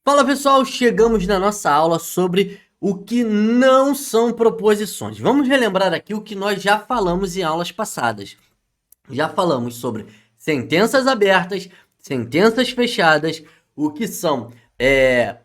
Fala pessoal, chegamos na nossa aula sobre o que não são proposições. Vamos relembrar aqui o que nós já falamos em aulas passadas. Já falamos sobre sentenças abertas, sentenças fechadas, o que são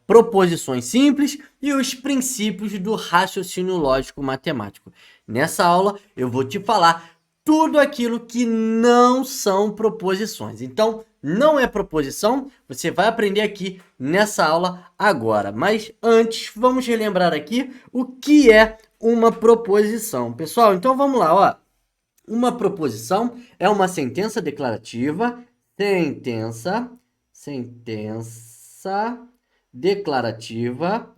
proposições simples e os princípios do raciocínio lógico matemático. Nessa aula eu vou te falar tudo aquilo que não são proposições. Então, não é proposição, você vai aprender aqui nessa aula agora. Mas antes, vamos relembrar aqui o que é uma proposição. Pessoal, então vamos lá, ó. Uma proposição é uma sentença declarativa, sentença declarativa,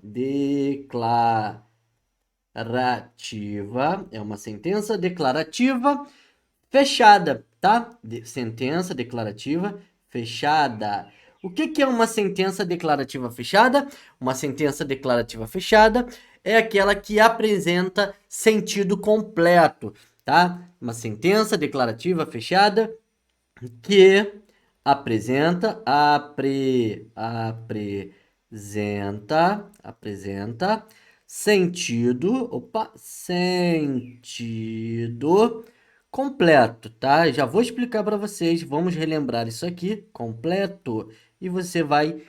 é uma sentença declarativa fechada, tá? Sentença declarativa fechada. O que é uma sentença declarativa fechada? Uma sentença declarativa fechada é aquela que apresenta sentido completo, tá? Uma sentença declarativa fechada que apresenta sentido completo, tá? Já vou explicar para vocês, vamos relembrar isso aqui, completo, e você vai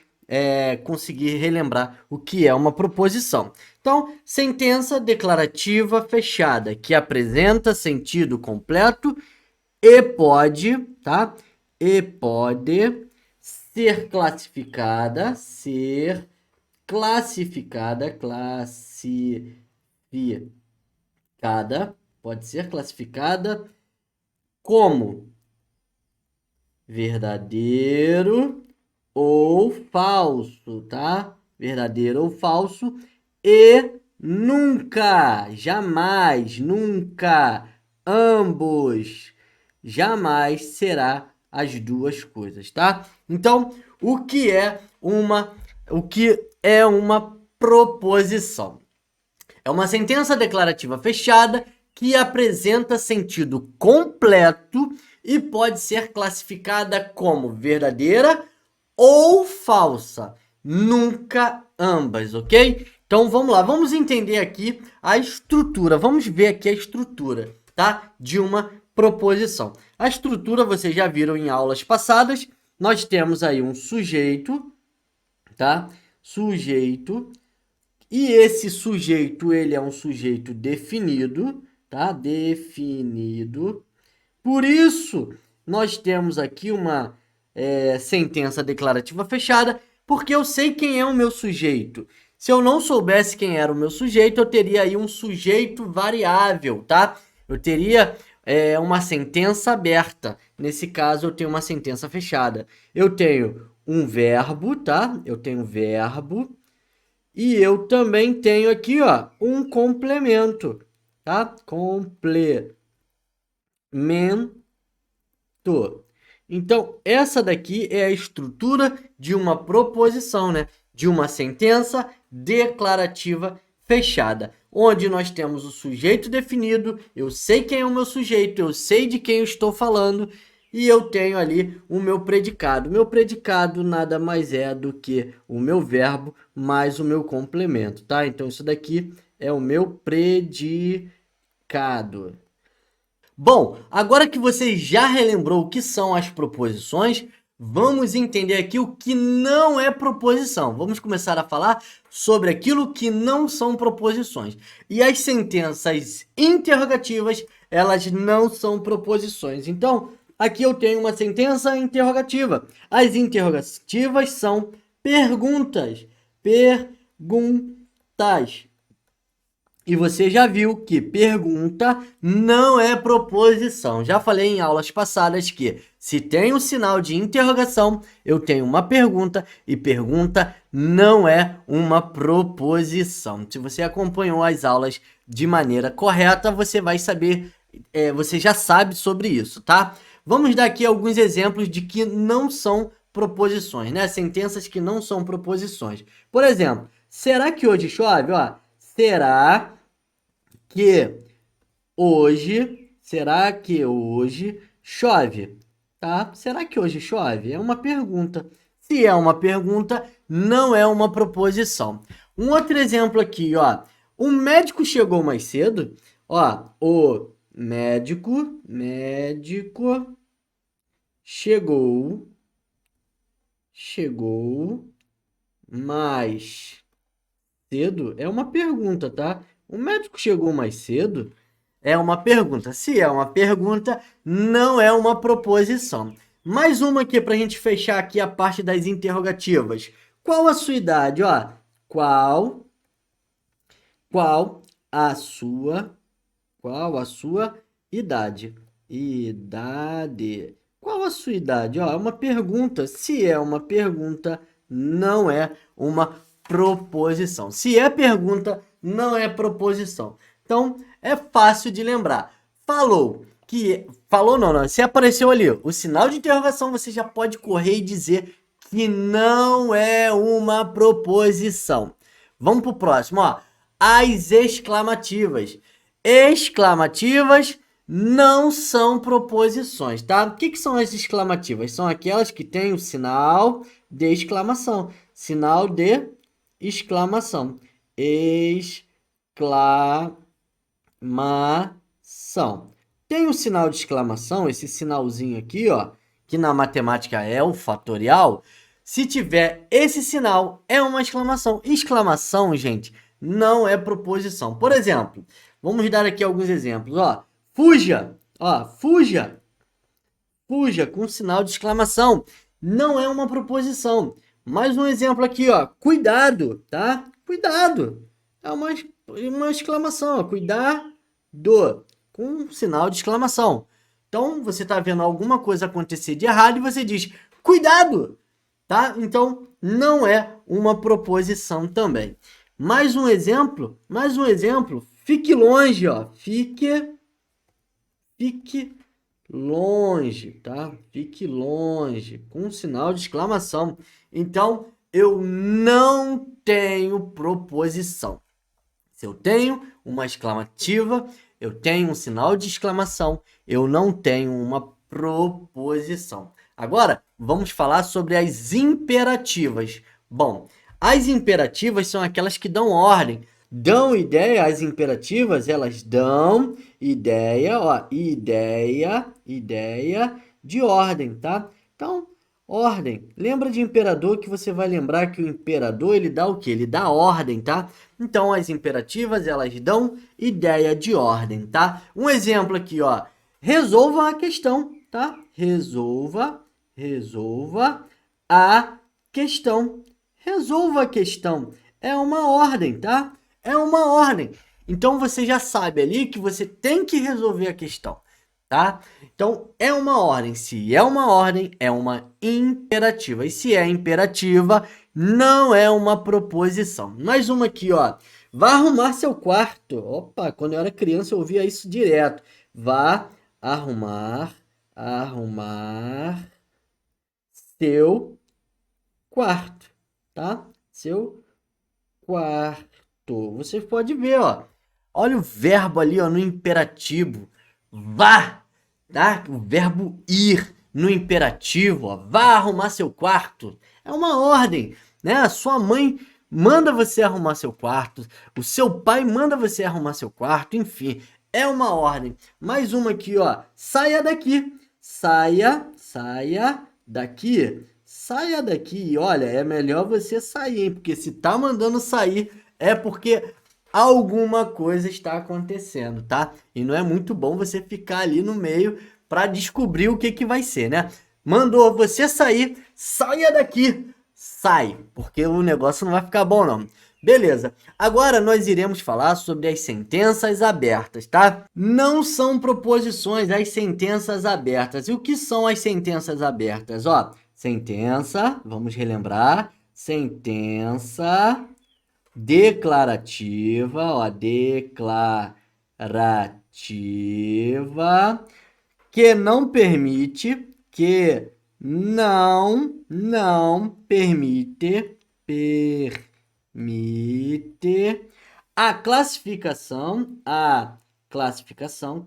conseguir relembrar o que é uma proposição. Então, sentença declarativa fechada, que apresenta sentido completo e pode, tá? E pode ser classificada, pode ser classificada como verdadeiro ou falso, tá? Verdadeiro ou falso e nunca, jamais, nunca, ambos, jamais será as duas coisas, tá? Então, o que é uma proposição? É uma sentença declarativa fechada que apresenta sentido completo e pode ser classificada como verdadeira ou falsa. Nunca ambas, ok? Então vamos lá, vamos entender aqui a estrutura. Vamos ver aqui a estrutura, tá? De uma proposição. A estrutura vocês já viram em aulas passadas. Nós temos aí um sujeito, tá? Sujeito. E esse sujeito, ele é um sujeito definido, tá? Definido. Por isso, nós temos aqui uma sentença declarativa fechada, porque eu sei quem é o meu sujeito. Se eu não soubesse quem era o meu sujeito, eu teria aí um sujeito variável, tá? Eu teria uma sentença aberta. Nesse caso, eu tenho uma sentença fechada. Eu tenho um verbo, tá? Eu tenho verbo. E eu também tenho aqui, ó, um complemento, tá? Complemento. Então, essa daqui é a estrutura de uma proposição, né? De uma sentença declarativa fechada, onde nós temos o sujeito definido, eu sei quem é o meu sujeito, eu sei de quem eu estou falando, e eu tenho ali o meu predicado. O meu predicado nada mais é do que o meu verbo mais o meu complemento, tá? Então, isso daqui é o meu predicado. Bom, agora que você já relembrou o que são as proposições, vamos entender aqui o que não é proposição. Vamos começar a falar sobre aquilo que não são proposições. E as sentenças interrogativas, elas não são proposições. Então, aqui eu tenho uma sentença interrogativa. As interrogativas são perguntas. Perguntas. E você já viu que pergunta não é proposição. Já falei em aulas passadas que se tem um sinal de interrogação, eu tenho uma pergunta e pergunta não é uma proposição. Se você acompanhou as aulas de maneira correta, você vai saber, você já sabe sobre isso, tá? Vamos dar aqui alguns exemplos de que não são proposições, né? Sentenças que não são proposições. Por exemplo, será que hoje chove? Ó, será será que hoje chove? Tá? Será que hoje chove? É uma pergunta. Se é uma pergunta, não é uma proposição. Um outro exemplo aqui, ó. O médico chegou mais cedo. Ó, o médico chegou mais cedo. É uma pergunta, tá? O médico chegou mais cedo é uma pergunta. Se é uma pergunta, não é uma proposição. Mais uma aqui para a gente fechar aqui a parte das interrogativas. Qual a sua idade? Ó, qual a sua idade? Idade. Qual a sua idade? Ó, é uma pergunta. Se é uma pergunta, não é uma proposição. Se é pergunta, não é proposição. Então, é fácil de lembrar. Falou não. Se apareceu ali o sinal de interrogação, você já pode correr e dizer que não é uma proposição. Vamos pro próximo, ó. As exclamativas. Exclamativas não são proposições, tá? O que são as exclamativas? São aquelas que têm o sinal de exclamação. Sinal de exclamação. Exclamação. Tem o sinal de exclamação, esse sinalzinho aqui, ó, que na matemática é o fatorial. Se tiver esse sinal, é uma exclamação. Exclamação, gente, não é proposição. Por exemplo, vamos dar aqui alguns exemplos, ó. Fuja, ó, fuja. Fuja com sinal de exclamação. Não é uma proposição. Mais um exemplo aqui, ó. Cuidado, tá? Cuidado. É uma exclamação, ó. Cuidado com sinal de exclamação. Então, você está vendo alguma coisa acontecer de errado e você diz, cuidado, tá? Então, não é uma proposição também. Mais um exemplo, fique longe, ó, fique longe, tá? Fique longe, com sinal de exclamação. Então, eu não tenho proposição. Se eu tenho uma exclamativa, eu tenho um sinal de exclamação, eu não tenho uma proposição. Agora, vamos falar sobre as imperativas. Bom, as imperativas são aquelas que dão ordem. Dão ideia, as imperativas, elas dão ideia, ó, ideia de ordem, tá? Então, ordem. Lembra de imperador que você vai lembrar que o imperador, ele dá o quê? Ele dá ordem, tá? Então, as imperativas, elas dão ideia de ordem, tá? Um exemplo aqui, ó. Resolva a questão, tá? Resolva a questão. Resolva a questão. É uma ordem, tá? É uma ordem. Então, você já sabe ali que você tem que resolver a questão, tá? Então, é uma ordem. Se é uma ordem, é uma imperativa. E se é imperativa, não é uma proposição. Mais uma aqui, ó. Vá arrumar seu quarto. Opa, quando eu era criança eu ouvia isso direto. Vá arrumar seu quarto, tá? Seu quarto. Você pode ver, ó. Olha o verbo ali, ó, no imperativo. Vá, tá? O verbo ir no imperativo, ó. Vá arrumar seu quarto. É uma ordem, né? A sua mãe manda você arrumar seu quarto. O seu pai manda você arrumar seu quarto. Enfim, é uma ordem. Mais uma aqui, ó. Saia daqui. Saia daqui. Saia daqui. Olha, é melhor você sair, hein? Porque se tá mandando sair, é porque alguma coisa está acontecendo, tá? E não é muito bom você ficar ali no meio para descobrir o que vai ser, né? Mandou você sair, saia daqui. Sai, porque o negócio não vai ficar bom, não. Beleza, agora nós iremos falar sobre as sentenças abertas, tá? Não são proposições as sentenças abertas. E o que são as sentenças abertas? Ó, sentença, vamos relembrar, sentença declarativa, ó, declarativa, que não permite, a classificação, a classificação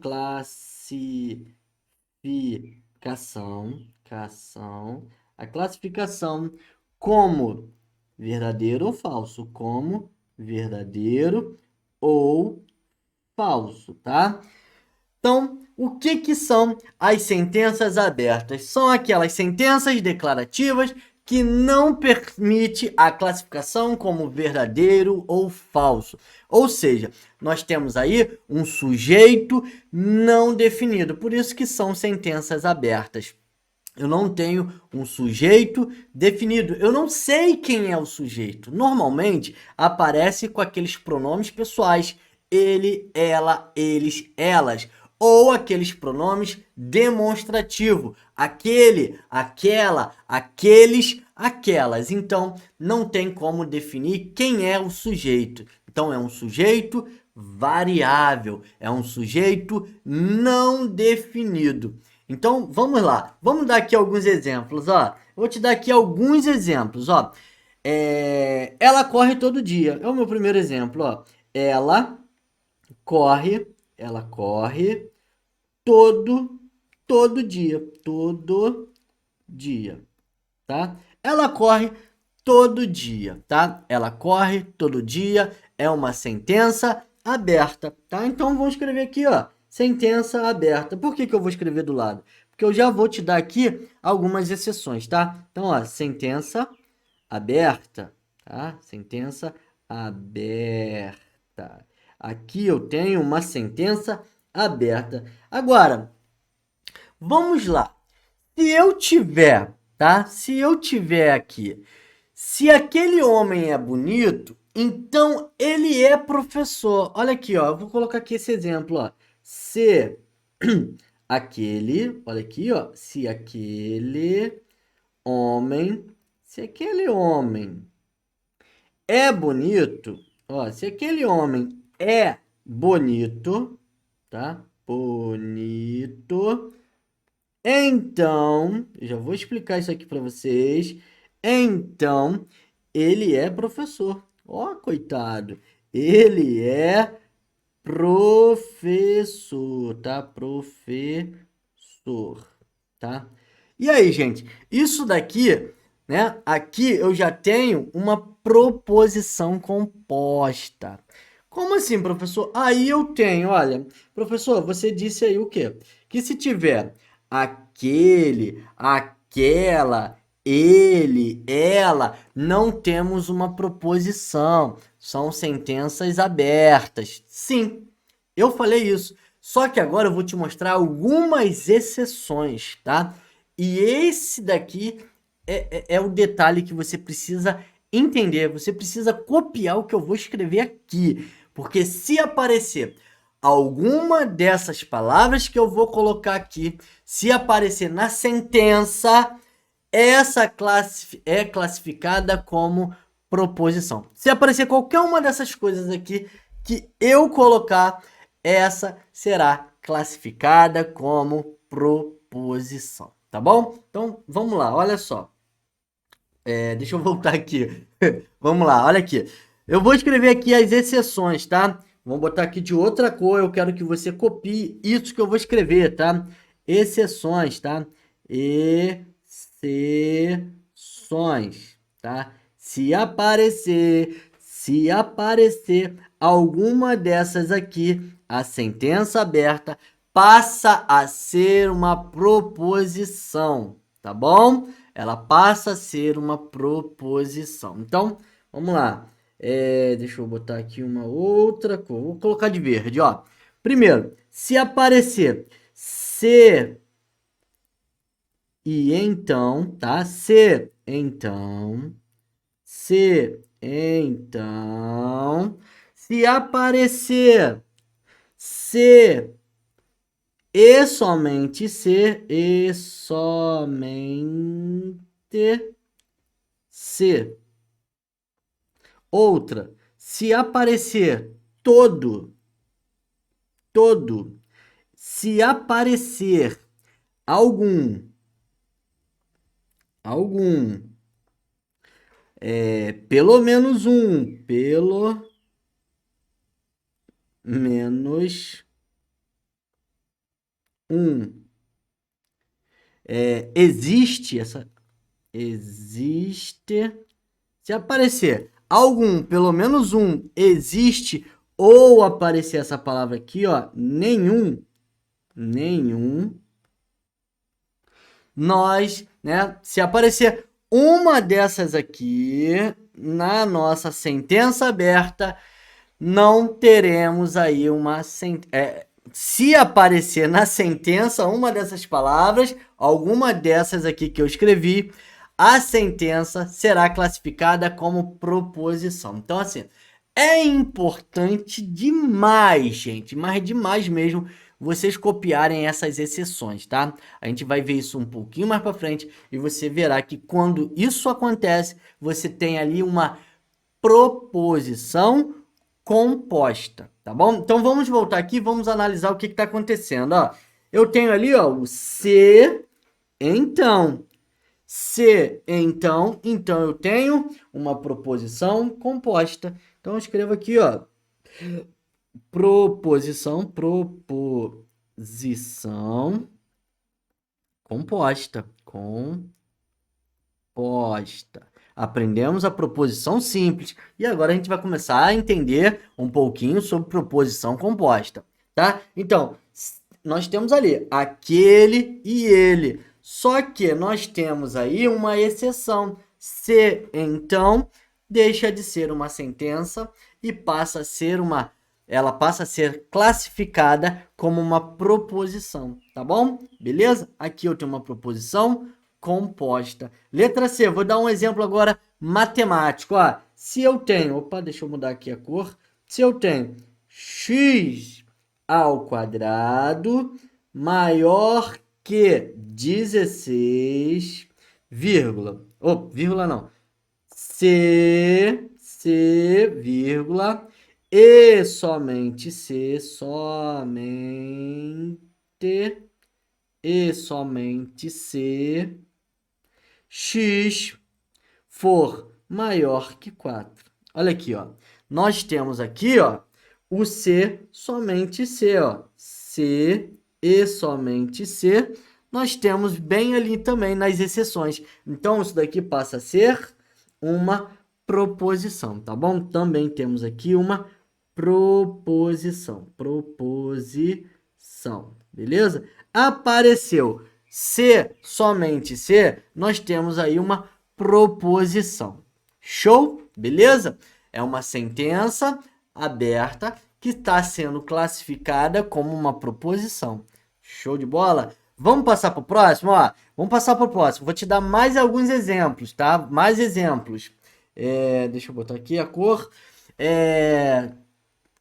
como verdadeiro ou falso, como verdadeiro ou falso, tá? Então, o que que são as sentenças abertas? São aquelas sentenças declarativas que não permite a classificação como verdadeiro ou falso. Ou seja, nós temos aí um sujeito não definido, por isso que são sentenças abertas. Eu não tenho um sujeito definido. Eu não sei quem é o sujeito. Normalmente aparece com aqueles pronomes pessoais: ele, ela, eles, elas. Ou aqueles pronomes demonstrativo: aquele, aquela, aqueles, aquelas. Então não tem como definir quem é o sujeito. Então é um sujeito variável, é um sujeito não definido. Então, vamos lá. Vamos dar aqui alguns exemplos, ó. Eu vou te dar aqui alguns exemplos, ó. Ela corre todo dia. É o meu primeiro exemplo, ó. Ela corre, ela corre todo, todo dia, tá? Ela corre todo dia, tá? Ela corre todo dia, é uma sentença aberta, tá? Então vamos escrever aqui, ó, sentença aberta. Por que que eu vou escrever do lado? Porque eu já vou te dar aqui algumas exceções, tá? Então, ó, sentença aberta, tá? Sentença aberta. Aqui eu tenho uma sentença aberta. Agora, vamos lá. Se eu tiver, tá? Se eu tiver aqui, se aquele homem é bonito, então ele é professor. Olha aqui, ó. Eu vou colocar aqui esse exemplo, ó. Se aquele, olha aqui, ó. Se homem, se aquele homem é bonito, ó. Se aquele homem é bonito, tá? Bonito. Então, eu já vou explicar isso aqui para vocês. Então, ele é professor. Ó, coitado. Ele é professor, tá? Professor, tá? E aí, gente? Isso daqui, né? Aqui eu já tenho uma proposição composta. Como assim, professor? Aí eu tenho, olha, professor, você disse aí o quê? Que se tiver aquele, aquela, ele, ela, não temos uma proposição. São sentenças abertas. Sim, eu falei isso. Só que agora eu vou te mostrar algumas exceções, tá? E esse daqui é o detalhe que você precisa entender. Você precisa copiar o que eu vou escrever aqui. Porque se aparecer alguma dessas palavras que eu vou colocar aqui, se aparecer na sentença, essa classe é classificada como proposição. Se aparecer qualquer uma dessas coisas aqui que eu colocar, essa será classificada como proposição, tá bom? Então, vamos lá, olha só. Deixa eu voltar aqui. Vamos lá, olha aqui. Eu vou escrever aqui as exceções, tá? Vamos botar aqui de outra cor. Eu quero que você copie isso que eu vou escrever, tá? Exceções, tá? Exceções, tá? Se aparecer alguma dessas aqui, a sentença aberta passa a ser uma proposição, tá bom? Ela passa a ser uma proposição. Então, vamos lá. Deixa eu botar aqui uma outra cor. Vou colocar de verde, ó. Primeiro, se aparecer se e então, tá? Se aparecer se e somente se. Outra, se aparecer todo, se aparecer algum, pelo menos menos um, existe essa. existe. Se aparecer algum, pelo menos um, existe, ou aparecer essa palavra aqui, ó, nenhum, nós, né, se aparecer uma dessas aqui na nossa sentença aberta, não teremos aí uma sentença. Se aparecer na sentença uma dessas palavras, alguma dessas aqui que eu escrevi, a sentença será classificada como proposição. Então, assim, é importante demais, gente, mas demais mesmo, vocês copiarem essas exceções, tá? A gente vai ver isso um pouquinho mais para frente e você verá que quando isso acontece, você tem ali uma proposição composta, tá bom? Então vamos voltar aqui e vamos analisar o que está acontecendo, ó. Eu tenho ali, ó, o se, então. Se, então eu tenho uma proposição composta. Então eu escrevo aqui, ó, proposição composta, Aprendemos a proposição simples e agora a gente vai começar a entender um pouquinho sobre proposição composta, tá? Então, nós temos ali aquele e ele, só que nós temos aí uma exceção. Se, então, deixa de ser uma sentença e passa a ser ela passa a ser classificada como uma proposição, tá bom? Beleza? Aqui eu tenho uma proposição composta. Letra C, vou dar um exemplo agora matemático. Ó, se eu tenho, opa, deixa eu mudar aqui a cor. Se eu tenho x ao quadrado maior que 16, vírgula, vírgula não, vírgula, e somente se x for maior que 4. Olha aqui, ó. Nós temos aqui, ó, o se, somente se, ó. Se e somente se. Nós temos bem ali também nas exceções. Então, isso daqui passa a ser uma proposição, tá bom? Também temos aqui uma proposição. Beleza? Apareceu se, somente se, nós temos aí uma proposição. Show? Beleza? É uma sentença aberta que está sendo classificada como uma proposição. Show de bola? Vamos passar para o próximo? Ó, vamos passar para o próximo. Vou te dar mais alguns exemplos, tá? Mais exemplos. Deixa eu botar aqui a cor.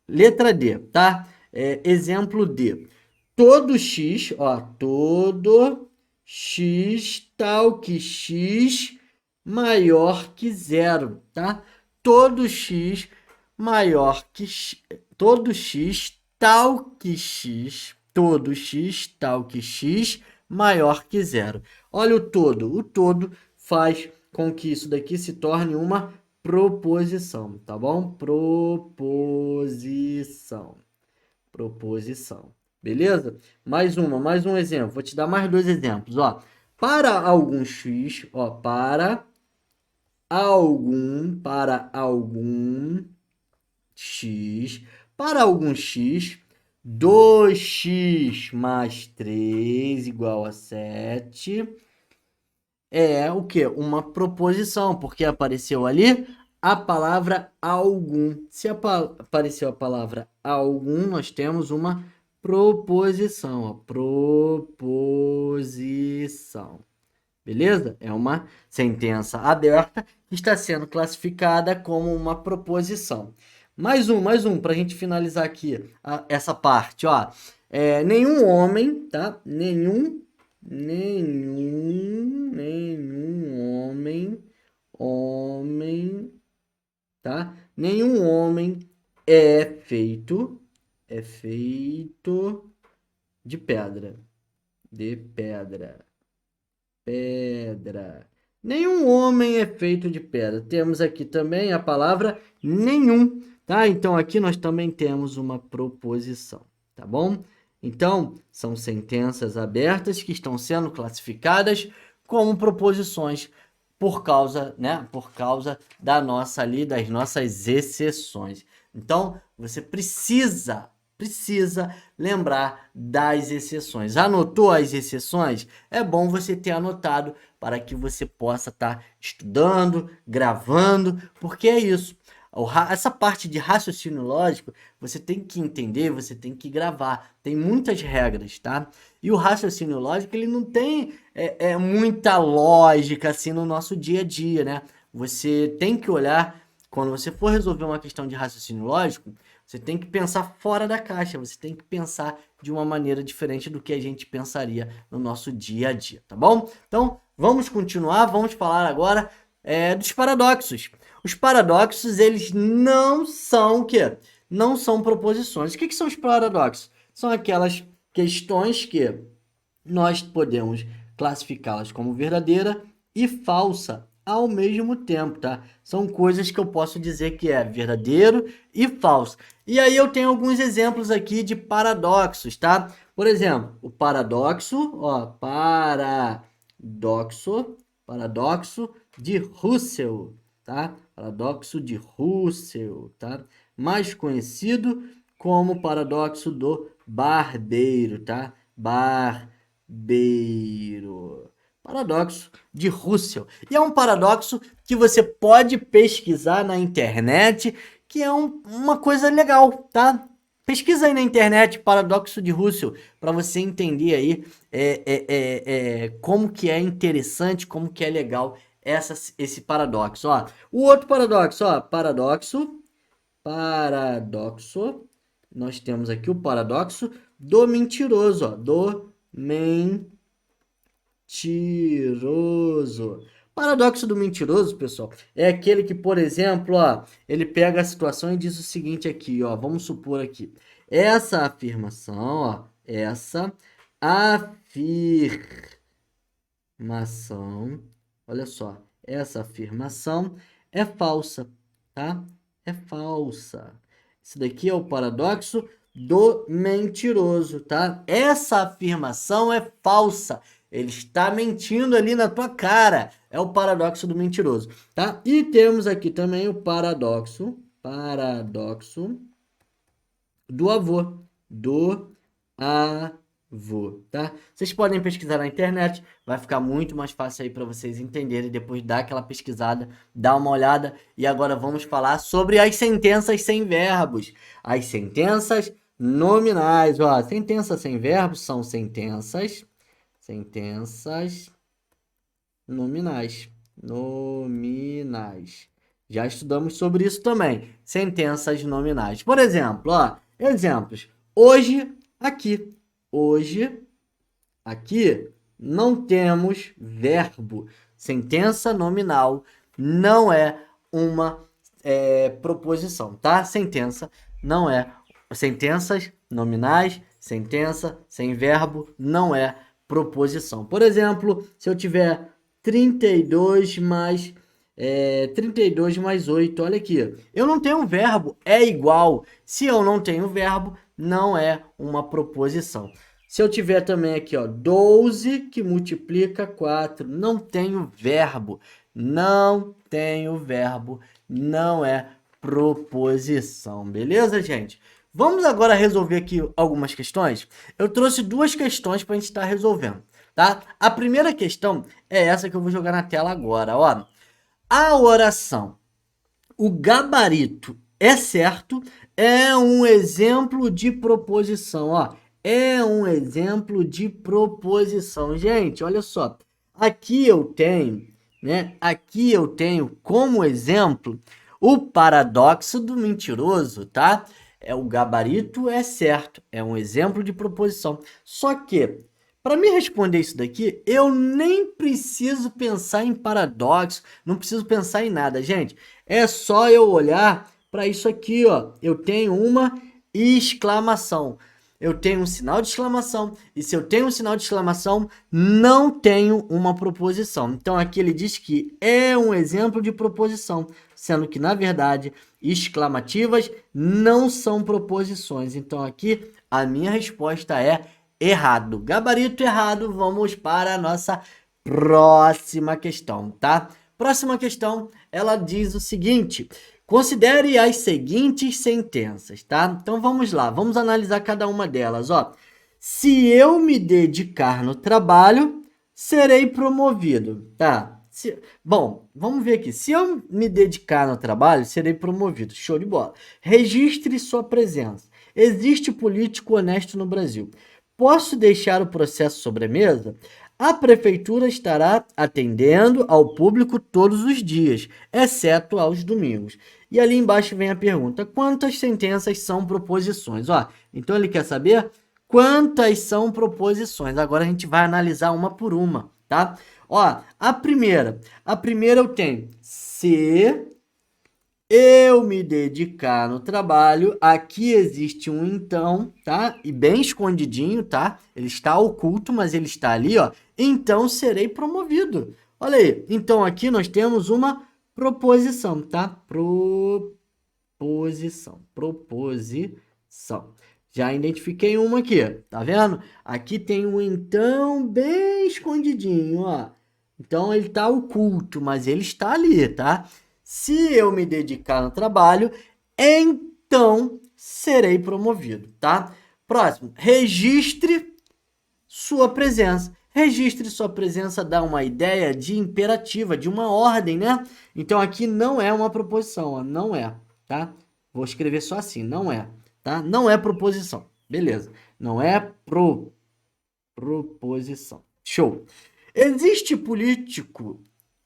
Letra D, tá? Exemplo D. Todo x, ó, todo x tal que x maior que zero, tá? Todo x maior que x, todo x tal que x maior que zero. Olha o todo faz com que isso daqui se torne uma proposição, tá bom? Proposição. Beleza? Mais um exemplo. Vou te dar mais dois exemplos, ó. Para algum x, ó, para algum x, 2x mais 3 igual a 7. É o quê? Uma proposição, porque apareceu ali a palavra algum. Se apareceu a palavra algum, nós temos uma proposição, ó, proposição. Beleza? É uma sentença aberta que está sendo classificada como uma proposição. Mais um para a gente finalizar aqui essa parte, ó. Nenhum homem, tá? Nenhum homem, tá? Nenhum homem é feito de pedra. Nenhum homem é feito de pedra. Temos aqui também a palavra nenhum, tá? Então aqui nós também temos uma proposição, tá bom? Então, são sentenças abertas que estão sendo classificadas como proposições por causa, né, por causa da nossa ali, das nossas exceções. Então, você precisa lembrar das exceções. Anotou as exceções? É bom você ter anotado para que você possa estar estudando, gravando, porque é isso. Essa parte de raciocínio lógico, você tem que entender, você tem que gravar. Tem muitas regras, tá? E o raciocínio lógico, ele não tem muita lógica assim no nosso dia a dia, né? Você tem que olhar, quando você for resolver uma questão de raciocínio lógico, você tem que pensar fora da caixa, você tem que pensar de uma maneira diferente do que a gente pensaria no nosso dia a dia, tá bom? Então, vamos continuar, vamos falar agora dos paradoxos. Os paradoxos, eles não são o quê? Não são proposições. O que são os paradoxos? São aquelas questões que nós podemos classificá-las como verdadeira e falsa ao mesmo tempo, tá? São coisas que eu posso dizer que é verdadeiro e falso. E aí eu tenho alguns exemplos aqui de paradoxos, tá? Por exemplo, o paradoxo, ó, paradoxo de Russell, tá? Paradoxo de Russell, tá? Mais conhecido como paradoxo do barbeiro, tá? Barbeiro. Paradoxo de Russell. E é um paradoxo que você pode pesquisar na internet, que é uma coisa legal, tá? Pesquisa aí na internet paradoxo de Russell para você entender aí como que é interessante, como que é legal esse paradoxo. Ó, o outro paradoxo, ó, paradoxo. Nós temos aqui o paradoxo do mentiroso, ó, do mentiroso. Paradoxo do mentiroso, pessoal, é aquele que, por exemplo, ó, ele pega a situação e diz o seguinte aqui, ó, vamos supor aqui, essa afirmação, ó, essa afirmação, olha só, essa afirmação é falsa, tá? É falsa. Esse daqui é o paradoxo do mentiroso, tá? Essa afirmação é falsa. Ele está mentindo ali na tua cara. É o paradoxo do mentiroso, tá? E temos aqui também o paradoxo do avô, tá? Vocês podem pesquisar na internet, vai ficar muito mais fácil aí para vocês entenderem, depois dar aquela pesquisada, dar uma olhada. E agora vamos falar sobre as sentenças sem verbos. As sentenças nominais, ó, sentenças sem verbos são sentenças nominais. Já estudamos sobre isso também. Sentenças nominais. Por exemplo, ó, exemplos. Hoje, aqui. Hoje, aqui, não temos verbo. Sentença nominal não é uma proposição, tá? Sentença não é. Sentenças nominais, sentença sem verbo não é proposição. Por exemplo, se eu tiver 32 mais 8, olha aqui. Eu não tenho um verbo, é igual. Se eu não tenho verbo, não é uma proposição. Se eu tiver também aqui, ó, 12 que multiplica 4, não tenho verbo. Não tenho verbo, não é proposição. Beleza, gente? Vamos agora resolver aqui algumas questões. Eu trouxe duas questões para a gente estar resolvendo, tá? A primeira questão é essa que eu vou jogar na tela agora, ó. A oração, o gabarito é certo, é um exemplo de proposição, ó. É um exemplo de proposição. Gente, olha só. Aqui eu tenho, né? Aqui eu tenho como exemplo o paradoxo do mentiroso, tá? O gabarito é certo, é um exemplo de proposição. Só que, para me responder isso daqui, eu nem preciso pensar em paradoxo, não preciso pensar em nada, gente. É só eu olhar para isso aqui, ó. Eu tenho uma exclamação. Eu tenho um sinal de exclamação, e se eu tenho um sinal de exclamação, não tenho uma proposição. Então, aqui ele diz que é um exemplo de proposição, sendo que, na verdade, exclamativas não são proposições. Então, aqui, a minha resposta é errado. Gabarito errado, vamos para a nossa próxima questão, tá? Próxima questão, ela diz o seguinte: considere as seguintes sentenças, tá? Então vamos lá, vamos analisar cada uma delas, ó. Se eu me dedicar no trabalho, serei promovido, tá? Bom, vamos ver aqui. Se eu me dedicar no trabalho, serei promovido. Show de bola. Registre sua presença. Existe político honesto no Brasil. Posso deixar o processo sobre a mesa? A prefeitura estará atendendo ao público todos os dias, exceto aos domingos. E ali embaixo vem a pergunta: quantas sentenças são proposições? Ó, então ele quer saber quantas são proposições. Agora a gente vai analisar uma por uma, tá? Ó, a primeira eu tenho: se eu me dedicar no trabalho, aqui existe um então, tá? E bem escondidinho, tá? Ele está oculto, mas ele está ali, ó. Então serei promovido. Olha aí. Então aqui nós temos uma proposição, tá? Proposição. Já identifiquei uma aqui, tá vendo? Aqui tem um então bem escondidinho, ó. Então ele está oculto, mas ele está ali, tá? Se eu me dedicar no trabalho, então serei promovido, tá? Próximo, registre sua presença. Registre sua presença dá uma ideia de imperativa, de uma ordem, né? Então aqui não é uma proposição, ó, não é, tá? Vou escrever só assim, não é, tá? Não é proposição, beleza? Não é proposição. Show. Existe político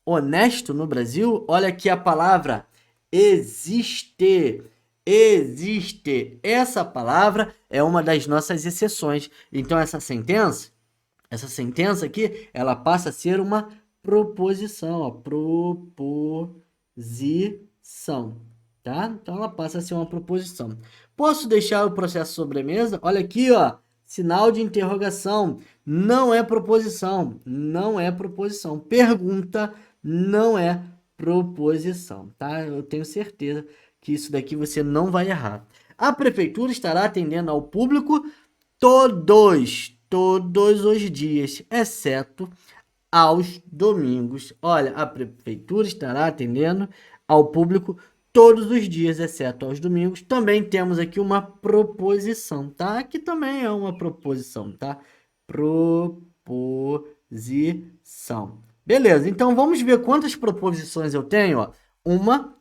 honesto no Brasil? Olha aqui a palavra existe. Existe. Essa palavra é uma das nossas exceções. Então essa sentença aqui, ela passa a ser uma proposição, ó, proposição, tá? Então ela passa a ser uma proposição. Posso deixar o processo sobre a mesa? Olha aqui, ó, sinal de interrogação. Não é proposição, não é proposição. Pergunta, não é proposição, tá? Eu tenho certeza que isso daqui você não vai errar. A prefeitura estará atendendo ao público todos os dias, exceto aos domingos. Olha, a prefeitura estará atendendo ao público todos os dias, exceto aos domingos. Também temos aqui uma proposição, tá? Aqui também é uma proposição, tá? Proposição. Beleza, então vamos ver quantas proposições eu tenho, ó. 1,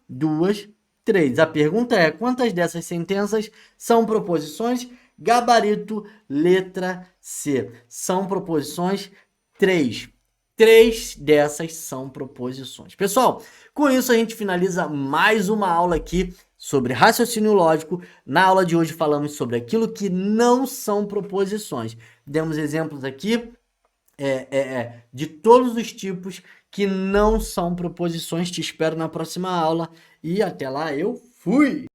2, 3. A pergunta é: quantas dessas sentenças são proposições? Gabarito, letra C. São proposições 3. 3 dessas são proposições. Pessoal, com isso a gente finaliza mais uma aula aqui sobre raciocínio lógico. Na aula de hoje falamos sobre aquilo que não são proposições. Demos exemplos aqui de todos os tipos que não são proposições. Te espero na próxima aula e até lá eu fui!